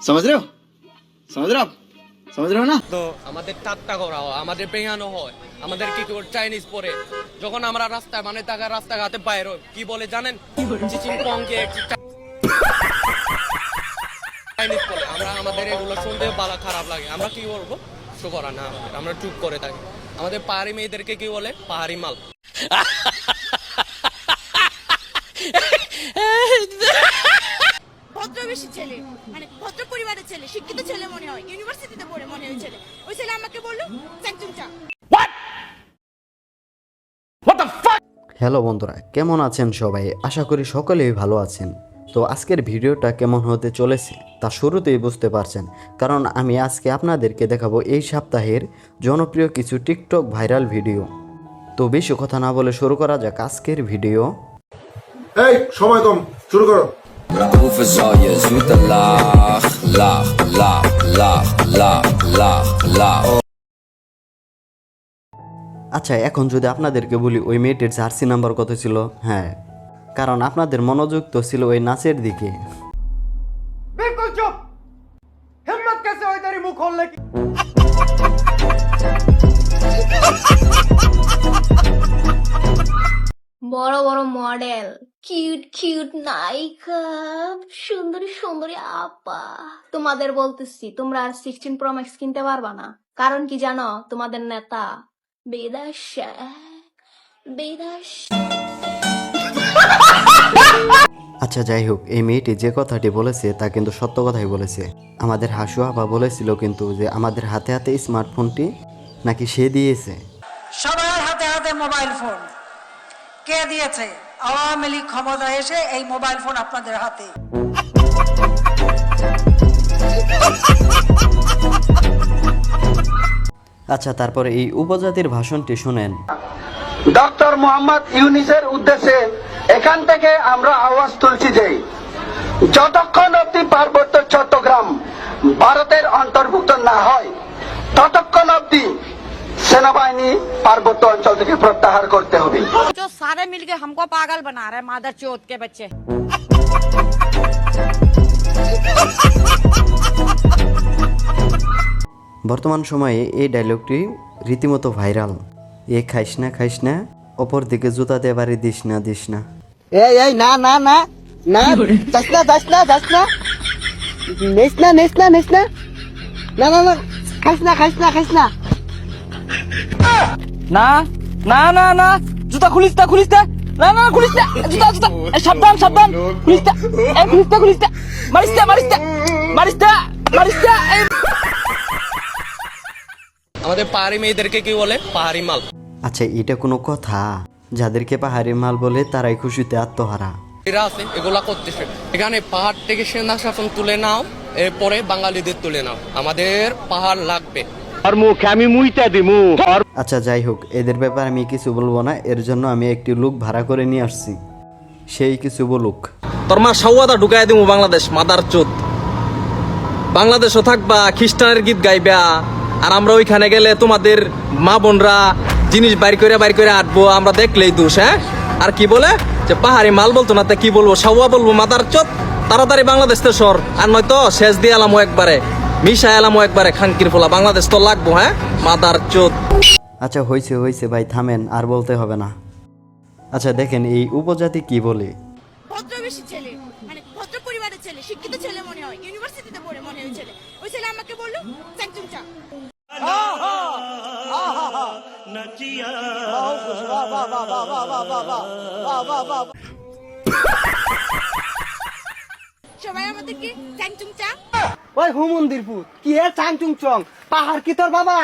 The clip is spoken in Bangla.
समझ रहे हो समझ रहे हो आप समझ रहे हो ना তো আমাদের ঠাট্টা করা হয়, আমাদের পেঁয়ানো হয়, আমাদের কি করে চাইনিজ পরে যখন আমরা রাস্তায় মানে টাকা রাস্তাঘাটে বাইর হই কি বলে জানেন? চিচিং পংকে চাইনিজ পরে আমরা আমাদের এগুলো শুনতে ভালো খারাপ লাগে। আমরা কি বলবো? শো করা না আমাদের, আমরা চুপ করে থাকি। আমাদের পাহাড়ি মেয়েদেরকে কি বলে? পাহাড়ি মাল। ভদ্রবেশী ছেলে, মানে ভদ্র পরিবারের ছেলে, শিক্ষিত ছেলে মনে হয়, ইউনিভার্সিটিতে পড়ে মনে হয় ছেলে। ওই ছেলে আমাকে বললো চ্যাংচুংচা। হ্যালো বন্ধুরা, কেমন আছেন সবাই? আশা করি সকলেই ভালো আছেন। তো আজকের ভিডিওটা কেমন হতে চলেছে তা শুরুতেই বুঝতে পারছেন, কারণ আমি আজকে আপনাদেরকে দেখাবো এই সপ্তাহের জনপ্রিয় কিছু টিকটক ভাইরাল ভিডিও। তো বেশি কথা না বলে শুরু করা যাক আজকের ভিডিও। এই সময় কম, শুরু করো। Hoeveel zal je zoete lach, lach, lach, lach, lach, lach, lach. আচ্ছা, এখন যদি আপনাদেরকে বলি ওই মেয়েটির জার্সি নাম্বার কত ছিল? হ্যাঁ, কারণ আপনাদের মনোযোগ তো ছিল ওই নাচের দিকে। बिल्कुल चुप। हिम्मत कैसे हुई तेरी मुंह खोलने की? বড় বড় মডেল, কিউট কিউট নায়িকা, সুন্দরী সুন্দরী আপা, তোমাদের বলতেছি তোমরা আর 16 Pro Max কিনতে পারবা না। কারণ কি জানো? তোমাদের নেতা বিদেশে আচ্ছা, যাই হোক, এই মেয়েটি যে কথাটি বলেছে তা কিন্তু সত্য কথাই বলেছে। আমাদের হাসু আপা বলেছিল কিন্তু যে আমাদের হাতে হাতে স্মার্টফোনটি নাকি সে দিয়েছে। সবার হাতে হাতে মোবাইল ফোন কে দিয়েছে? আওয়ামী লীগ ক্ষমতায় এসে এই মোবাইল ফোন আপনাদের হাতে। আচ্ছা, তারপরে এই উপজাতির ভাষণটি শুনেন। ডক্টর মোহাম্মদ ইউনিসের উদ্দেশ্যে এখান থেকে আমরা আওয়াজ তুলছি যে যতক্ষণ অব্দি পার্বত্য চট্টগ্রাম ভারতের অন্তর্ভুক্ত না হয় ততক্ষণ অব্দি সেনাবাহিনী পার্বত্য অঞ্চল থেকে প্রত্যাহার করতে হবে। जो सारे मिलके हमको पागल बना रहे मादर चोद के बच्चे। বর্তমান সময়ে এই ডায়লগটি রীতিমতো ভাইরাল। এ খাইস না অপর দিকে জুতা দিয়ে বাড়ি দিস না। এই এই না না না না যাস না যাস না যাস না নেস না নেস না নেস না না না না খাইস না খাইস না খাইস না না না না না জুতা খুলিস না না না খুলিস না জুতা সাবধান খুলিস না মারিস না আমাদের পাহাড়ি মেয়েদেরকে কি বলে? পাহাড়ি মাল। আচ্ছা, এটা কোনো কথা? যাদেরকে পাহাড়ি মাল বলে তারাই খুশিতে আত্মহারা। এরা আছে এগুলা করতেছে। এখানে পাহাড় থেকে সেনা শাসন তুলে নাও, এরপরে বাঙালিদের তুলে নাও। আমাদের পাহাড় লাগবে। আর মুখে আমি মুইতা দিমু। আচ্ছা, যাই হোক, এদের ব্যাপারে আমি কিছু বলবো না। এর জন্য আমি একটি লোক ভাড়া করে নিয়ে আসছি, সেই কিছু বলুক। তোর মা সাউয়াদা ঢুকাই দিমু বাংলাদেশ, মাদার চোদ। বাংলাদেশও থাকবা, খ্রিস্টানের গীত গাইবা, আর আমরা ওইখানে গেলে তোমাদের মা বোনরা জিনিস বাইর করে আটবো, আমরা দেখলেই দোষ। হ্যাঁ, আর কি বলে যে পাহাড়ি মাল বলতো না, তা কি বলবো? সাউয়া বলবো, মাদার চোদ। তাড়াতাড়ি বাংলাদেশ তো সর, আর নয়তো শেষ দিয়ে এলামো একবারে, মিশা এলামো একবারে, খানকির ফোলা। বাংলাদেশ তো লাগবো। হ্যাঁ, মাদার চোদ। আচ্ছা, হয়েছে ভাই, থামেন, আর বলতে হবে না। আচ্ছা, দেখেন এই উপজাতি কি বলে। ভদ্রবেশী ছেলে, মানে ভদ্র পরিবারের ছেলে, শিক্ষিত ছেলে মনে হয়, ইউনিভার্সিটিতে পড়ে মনে হয় ছেলে। ওই ছেলে আমাকে বললো চ্যাংচুংচা। সবাই আমাদেরকে চ্যাংচুংচা। ওই হুমন্দির পুত কি এ চাংচুং চং পাহাড় কি তোর বাবা?